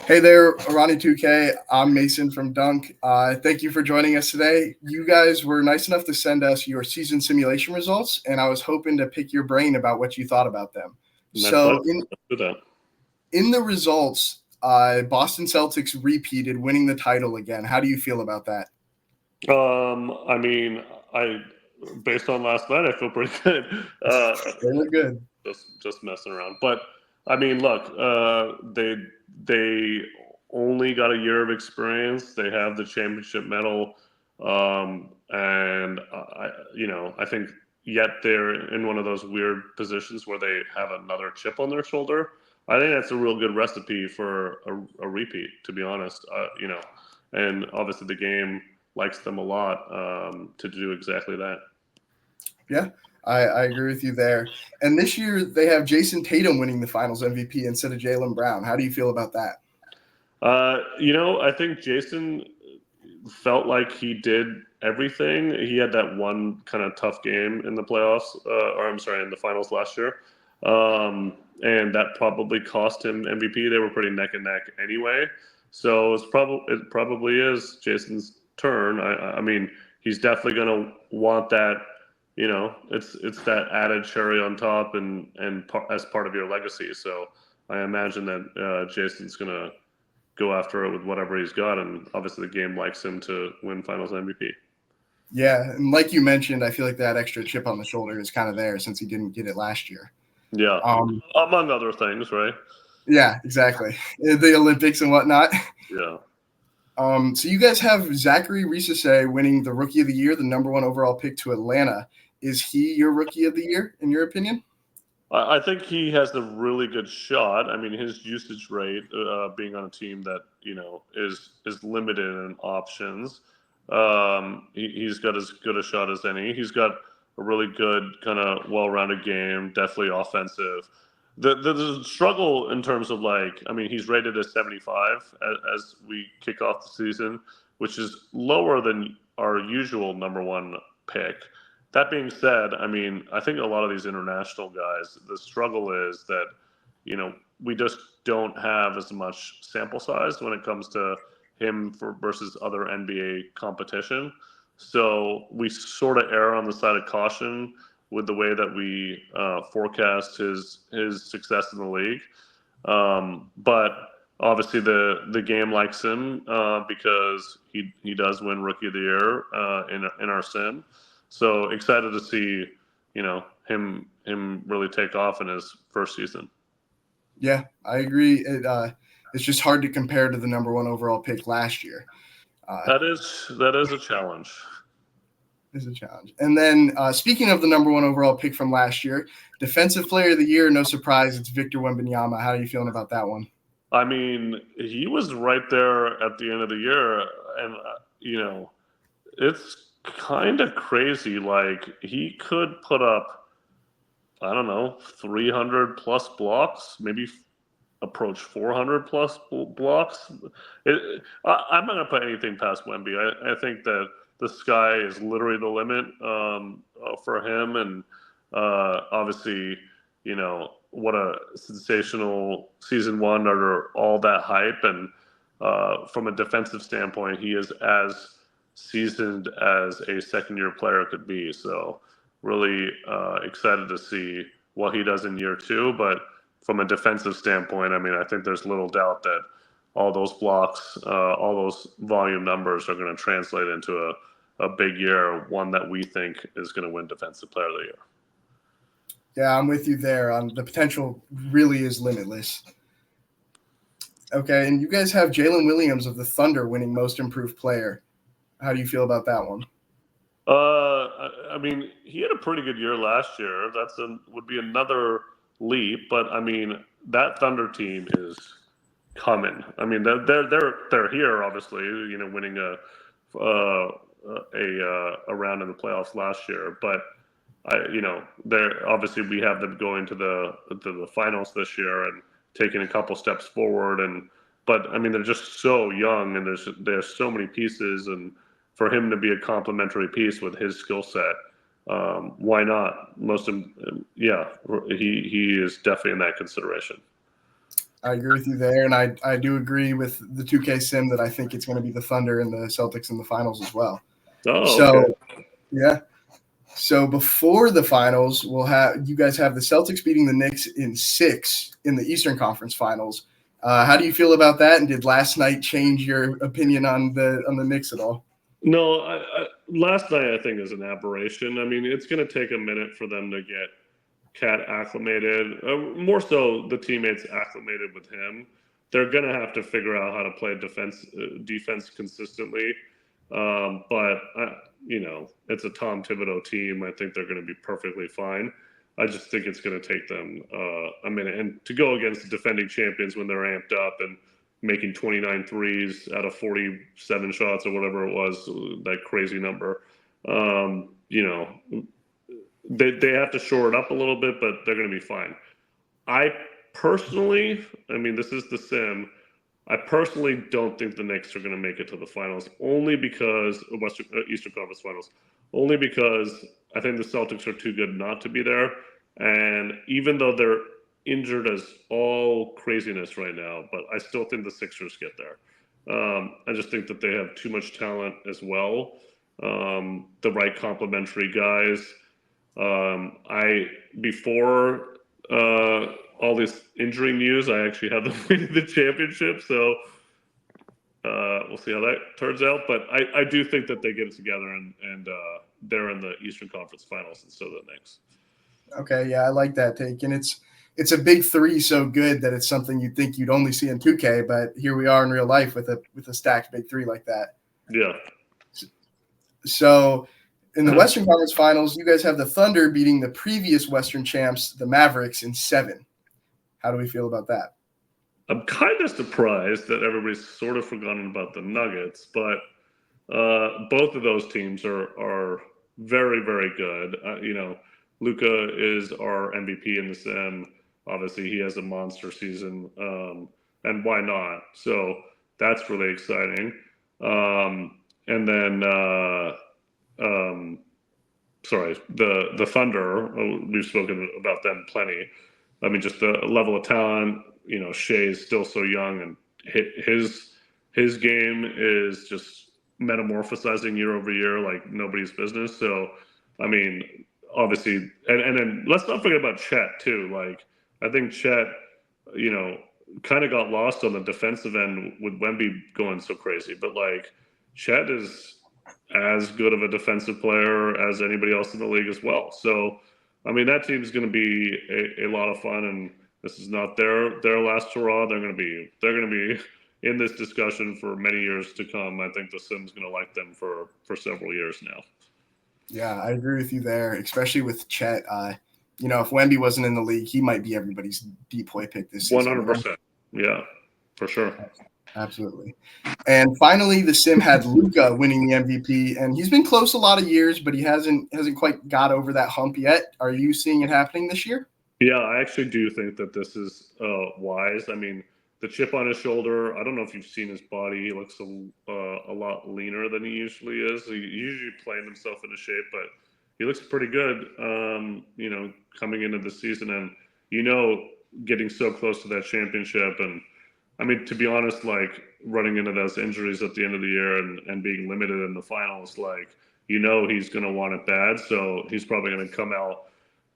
Hey there, Ronnie2K. I'm Mason from Dunk. Thank you for joining us today. You guys were nice enough to send us your season simulation results, and I was hoping to pick your brain about what you thought about them. My pleasure. So, in Let's do that. in the results, Boston Celtics repeated, winning the title again. How do you feel about that? I mean, I based on last night, I feel pretty good. They look good. Just messing around, but I mean, look, they only got a year of experience. They have the championship medal, and I think yet they're in one of those weird positions where they have another chip on their shoulder. I think that's a real good recipe for a repeat, to be honest. And obviously the game likes them a lot to do exactly that. Yeah, I agree with you there. And this year, they have Jason Tatum winning the finals MVP instead of Jaylen Brown. How do you feel about that? I think Jason felt like he did everything. He had that one kind of tough game in the playoffs, or I'm sorry, in the finals last year. And that probably cost him MVP. They were pretty neck and neck anyway. So it probably is Jason's turn. I mean, he's definitely going to want that. It's that added cherry on top as part of your legacy. So I imagine that Jason's going to go after it with whatever he's got, and obviously the game likes him to win Finals MVP. Yeah, and like you mentioned, I feel like that extra chip on the shoulder is kind of there since he didn't get it last year. Yeah, Um, among other things, right? yeah, exactly. The Olympics and whatnot. Yeah. So you guys have Zachary Risase winning the Rookie of the Year, the number one overall pick to Atlanta. Is he your Rookie of the Year, in your opinion? I think he has a really good shot. I mean, his usage rate, being on a team that is limited in options, he's got as good a shot as any. He's got a really good kind of well-rounded game, definitely offensive. The struggle in terms of I mean, he's rated as 75 as we kick off the season, which is lower than our usual number one pick. That being said, I mean, I think a lot of these international guys, the struggle is that, we just don't have as much sample size when it comes to him versus other NBA competition. So we sort of err on the side of caution with the way that we forecast his success in the league. But obviously the game likes him because he does win Rookie of the Year in our sim. So excited to see, him really take off in his first season. Yeah, I agree. It's just hard to compare to the number one overall pick last year. Uh, That is a challenge. is a challenge. And then speaking of the number one overall pick from last year, Defensive Player of the Year, no surprise, it's Victor Wembanyama. How are you feeling about that one? I mean, he was right there at the end of the year, and it's kind of crazy. Like he could put up, I don't know, 300 plus blocks, maybe approach 400 plus blocks. I'm not going to put anything past Wemby. I think that the sky is literally the limit for him. And obviously, what a sensational season one under all that hype. And from a defensive standpoint, he is as seasoned as a second year player could be. So, really excited to see what he does in year two. But from a defensive standpoint, I mean, I think there's little doubt that all those blocks, all those volume numbers are going to translate into a big year, one that we think is going to win Defensive Player of the Year. Yeah, I'm with you there. The potential really is limitless. Okay, and you guys have Jalen Williams of the Thunder winning Most Improved Player. How do you feel about that one? I mean, he had a pretty good year last year. Would be another leap, but I mean, that Thunder team is coming. I mean, they're here, obviously. Winning a round in the playoffs last year, but they're obviously we have them going to the finals this year and taking a couple steps forward. But I mean, they're just so young, and there's so many pieces, and for him to be a complementary piece with his skill set, why not? Yeah, he is definitely in that consideration. I agree with you there, and I do agree with the 2K sim that I think it's going to be the Thunder and the Celtics in the finals as well. Oh, So, okay. yeah. So before the finals, you guys have the Celtics beating the Knicks in 6 in the Eastern Conference Finals. How do you feel about that? And did last night change your opinion on the Knicks at all? No, last night I think is an aberration. I mean, it's going to take a minute for them to get Cat acclimated. More so, the teammates acclimated with him. They're going to have to figure out how to play defense consistently. But it's a Tom Thibodeau team. I think they're going to be perfectly fine. I just think it's going to take them a minute. And to go against the defending champions when they're amped up and making 29 threes out of 47 shots or whatever it was, that crazy number. They have to shore it up a little bit, but they're going to be fine. I personally, I mean, this is the sim. I personally don't think the Knicks are going to make it to the finals, only because Eastern Conference Finals, only because I think the Celtics are too good not to be there. And even though they're injured as all craziness right now, but I still think the Sixers get there. I just think that they have too much talent as well, the right complementary guys. Before all this injury news, I actually had them winning the championship. So we'll see how that turns out. But I do think that they get it together and they're in the Eastern Conference Finals instead of the Knicks. Okay, yeah, I like that take, and it's a big three so good that it's something you'd think you'd only see in 2K, but here we are in real life with a stacked big three like that. Yeah. So in the Western Conference Finals, you guys have the Thunder beating the previous Western champs, the Mavericks, in 7. How do we feel about that? I'm kind of surprised that everybody's sort of forgotten about the Nuggets, but both of those teams are very, very good. Luka is our MVP in the sim. Obviously, he has a monster season, and why not? So that's really exciting. And then, the Thunder. We've spoken about them plenty. I mean, just the level of talent. Shea is still so young, and his game is just metamorphosizing year over year like nobody's business. So, I mean, obviously, and then let's not forget about Chet too. Like, I think Chet, kind of got lost on the defensive end with Wemby going so crazy, but like, Chet is as good of a defensive player as anybody else in the league as well. So, I mean, that team is going to be a lot of fun, and this is not their last hurrah. They're going to be in this discussion for many years to come. I think the Sim's going to like them for several years now. Yeah, I agree with you there, especially with Chet. If Wemby wasn't in the league, he might be everybody's depoy pick this season. 100%. Yeah, for sure. Absolutely. And finally, the sim had Luka winning the MVP, and he's been close a lot of years, but he hasn't quite got over that hump yet. Are you seeing it happening this year? Yeah, I actually do think that this is wise. I mean, the chip on his shoulder. I don't know if you've seen his body. He looks a lot leaner than he usually is. He usually playing himself into shape, but he looks pretty good. Coming into the season, and getting so close to that championship, and I mean, to be honest, like running into those injuries at the end of the year and being limited in the finals, like he's going to want it bad. So he's probably going to come out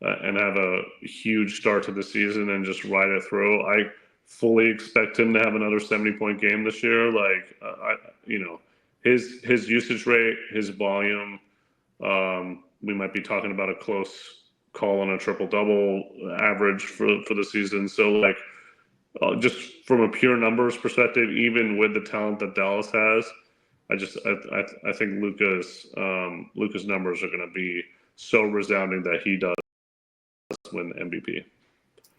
and have a huge start to the season and just ride it through. I fully expect him to have another 70-point game this year. Like, his usage rate, his volume. We might be talking about a close call on a triple double average for the season. So like, just from a pure numbers perspective, even with the talent that Dallas has, I think Luka's numbers are going to be so resounding that he does win MVP.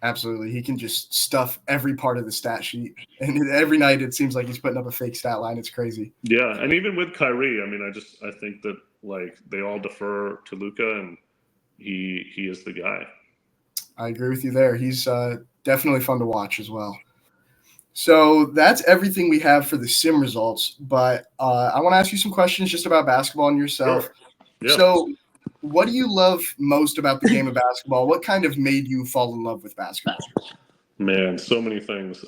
Absolutely. He can just stuff every part of the stat sheet. And every night it seems like he's putting up a fake stat line. It's crazy. Yeah. And even with Kyrie, I mean, I think that like they all defer to Luka, and he is the guy. I agree with you there. He's definitely fun to watch as well. So that's everything we have for the sim results. But I want to ask you some questions just about basketball and yourself. Sure. Yeah. So what do you love most about the game of basketball? What kind of made you fall in love with basketball? Man, so many things.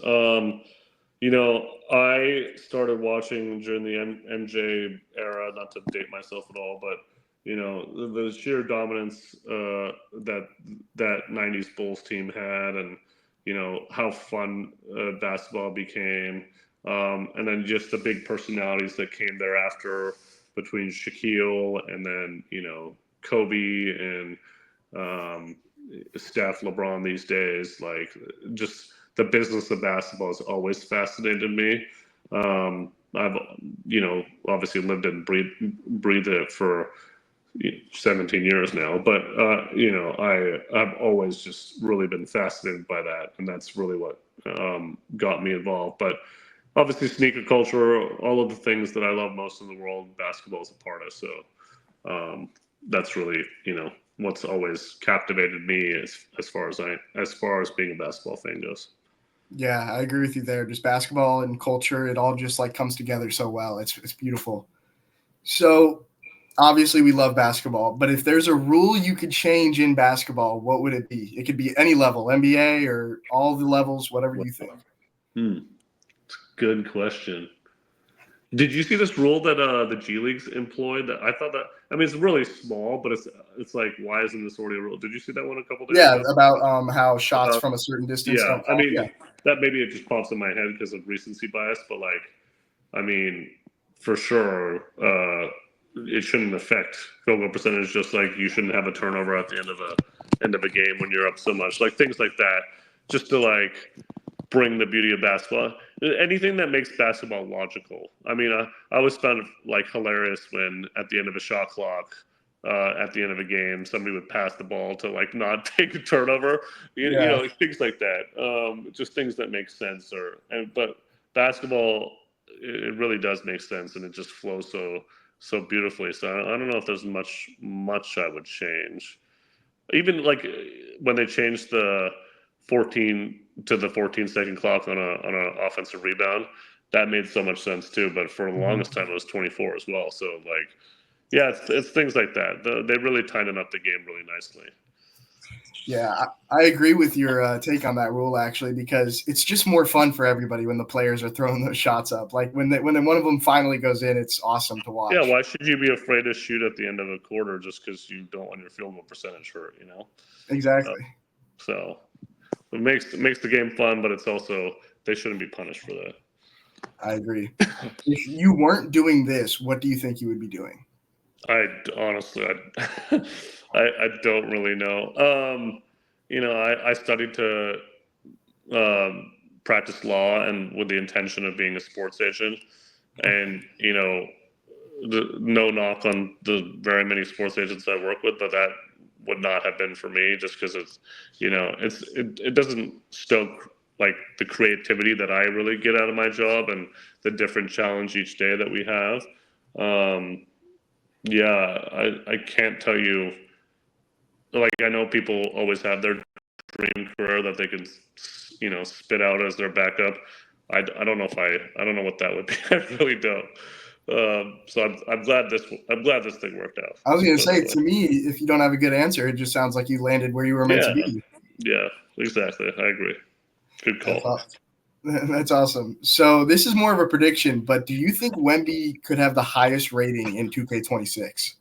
I started watching during the MJ era, not to date myself at all, but the sheer dominance that '90s Bulls team had, and how fun basketball became, and then just the big personalities that came thereafter between Shaquille and then Kobe and um, Steph, LeBron these days. Like, just the business of basketball has always fascinated me. I've obviously lived and breathed it for 17 years now, but I've always just really been fascinated by that, and that's really what got me involved. But obviously, sneaker culture, all of the things that I love most in the world, basketball is a part of. So that's really what's always captivated me as far as being a basketball fan goes. Yeah, I agree with you there. Just basketball and culture, it all just like comes together so well. It's beautiful. So obviously we love basketball, but if there's a rule you could change in basketball, what would it be? It could be any level, NBA or all the levels, whatever you think. Hmm. Good question. Did you see this rule that the G Leagues employed? That I thought that, I mean, it's really small, but it's like, why isn't this already a rule? Did you see that one a couple days Yeah, ago? about how shots About from a certain distance Yeah, don't I count. Yeah, mean, that maybe it just pops in my head because of recency bias, but like, I mean, for sure, it shouldn't affect field goal percentage. Just like you shouldn't have a turnover at the end of a game when you're up so much, like things like that, just to like bring the beauty of basketball. Anything that makes basketball logical. I mean, I always found it like hilarious when at the end of a shot clock, at the end of a game, somebody would pass the ball to like not take a turnover. yeah, Like, things like that. Just things that make sense. But basketball, it really does make sense, and it just flows so beautifully. So I don't know if there's much I would change. Even like when they changed the 14 to the 14-second clock on a offensive rebound, that made so much sense too. But for the mhm. longest time, it was 24 as well. So like, yeah, it's things like that. They really tighten up the game really nicely. Yeah, I agree with your take on that rule actually, because it's just more fun for everybody when the players are throwing those shots up. Like when one of them finally goes in, it's awesome to Yeah, watch. why should you be afraid to shoot at the end of a quarter just because you don't want your field goal percentage hurt? Uh, Exactly. so it makes the game fun, but it's also they shouldn't be punished for that. I agree. If you weren't doing this, what do you think you would be doing? I honestly, I don't really know. I studied to um, practice law and with the intention of being a sports agent, and no knock on the very many sports agents I work with, but that would not have been for me just because it doesn't stoke like the creativity that I really get out of my job and the different challenge each day that we have. Um, yeah, I can't tell you. Like, I know people always have their dream career that they can, spit out as their backup. I don't know if I don't know what that would be. I really don't. So I'm glad this thing worked out. I was Let's going to put it say, that way. to me, if you don't have a good answer, it just sounds like you landed where you were meant to Yeah, be. yeah, exactly. I agree. Good That's call. awesome. That's awesome. So this is more of a prediction, but do you think Wemby could have the highest rating in 2K26?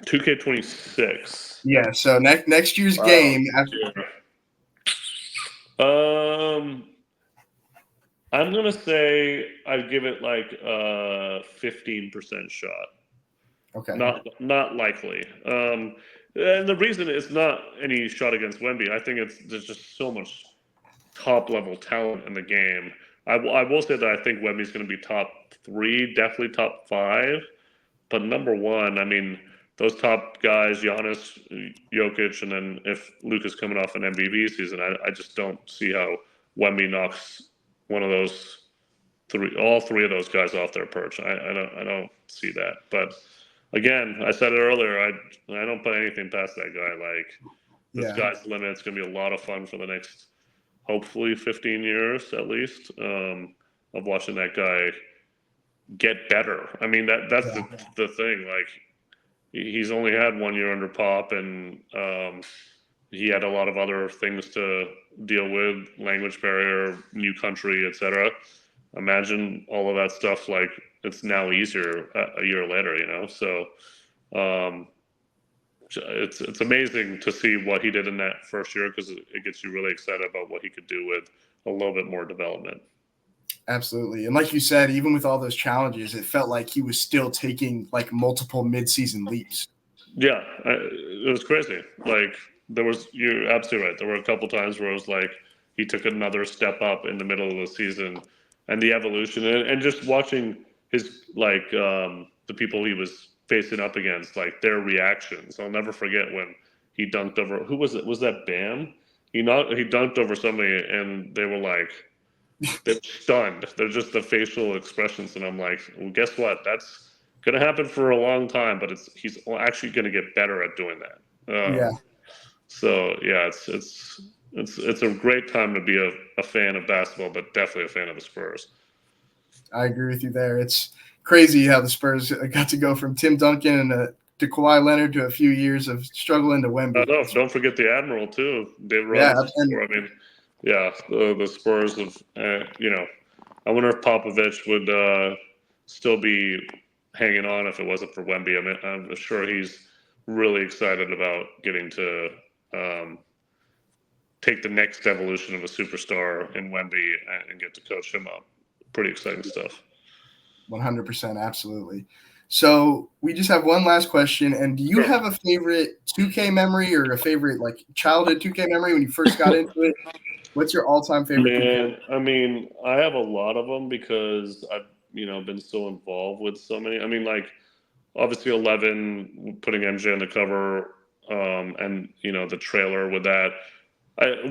2K26. Yeah. So next year's Wow. game, Um, I'm gonna say I'd give it like a 15% shot. okay. Not likely. And the reason it's not any shot against Wemby, I think there's just so much top level talent in the game. I will say that I think Wemby's going to be top three, definitely top five, but number one, I mean, those top guys, Giannis, Jokic, and then if Luka's coming off an MVP season, I just don't see how Wemby knocks one of those all three of those guys off their perch. I don't see that. But again, I said it earlier. I don't put anything past that guy. Like, the Yeah. sky's the limit. It's gonna be a lot of fun for the next, hopefully, 15 years at least, of watching that guy get better. I mean, that's Yeah. the thing. Like, he's only had 1 year under Pop, and he had a lot of other things to deal with, language barrier, new country, etc. Imagine all of that stuff, like it's now easier a year later, you know. So um, it's amazing to see what he did in that first year, because it gets you really excited about what he could do with a little bit more development. Absolutely. And like you said, even with all those challenges, it felt like he was still taking like multiple midseason leaps. Yeah, it was crazy. Like you're absolutely right. There were a couple times where it was like he took another step up in the middle of the season, and the evolution, and just watching his the people he was facing up against, like their reactions. I'll never forget when he dunked over, who was it? Was that Bam? He dunked over somebody, and they were like, they're stunned. They're just the facial expressions, and I'm like, well, guess what? That's gonna happen for a long time, but he's actually gonna get better at doing that. Yeah, So yeah, it's a great time to be a fan of basketball, but definitely a fan of the Spurs. I agree with you there. It's crazy how the Spurs got to go from Tim Duncan and to Kawhi Leonard to a few years of struggling to Wemby. No, don't forget the Admiral too, David Yeah, Robinson. I mean, yeah, the Spurs of I wonder if Popovich would still be hanging on if it wasn't for Wemby. I mean, I'm sure he's really excited about getting to take the next evolution of a superstar in Wemby and get to coach him up. Pretty exciting stuff. 100%, absolutely. So we just have one last question. And do you have a favorite 2K memory or a favorite like childhood 2K memory when you first got into it? What's your all-time favorite? Man, I mean, I have a lot of them because I've been so involved with so many. I mean, like obviously 11 putting MJ on the cover, and the trailer with that.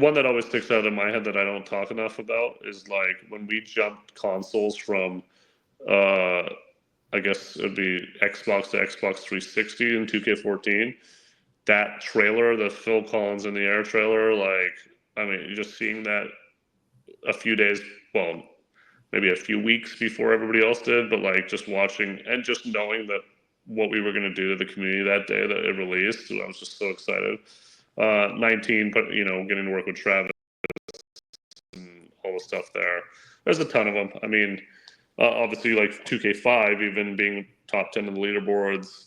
One that always sticks out in my head that I don't talk enough about is like when we jumped consoles from, uh, I guess it'd be Xbox to Xbox 360 in 2K14. That trailer, the Phil Collins in the Air trailer, like I mean, just seeing that a few days, well, maybe a few weeks before everybody else did, but like just watching and just knowing that what we were going to do to the community that day that it released, I was just so excited. 19, but getting to work with Travis and all the stuff there. There's a ton of them. I mean, obviously like 2K5, even being top 10 in the leaderboards.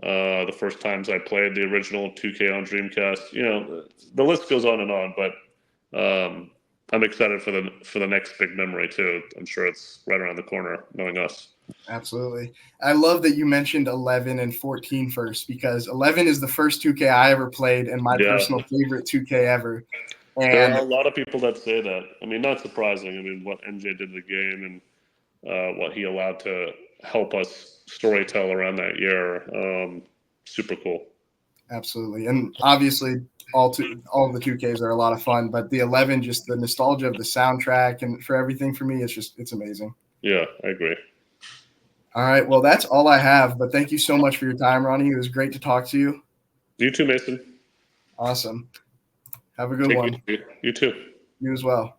The first times I played the original 2K on Dreamcast, the list goes on and on, but I'm excited for the next big memory too. I'm sure it's right around the corner, knowing us. Absolutely. I love that you mentioned 11 and 14 first, because 11 is the first 2K I ever played and my personal favorite 2K ever. And there are a lot of people that say that. I mean, not surprising. I mean, what MJ did to the game and what he allowed to help us storytell around that year. Super cool. Absolutely. And obviously all of the 2Ks are a lot of fun, but the 11, just the nostalgia of the soundtrack and for everything for me, it's amazing. Yeah, I agree. All right. Well, that's all I have, but thank you so much for your time, Ronnie. It was great to talk to you. You too, Mason. Awesome. Have a good one. You too. You as well.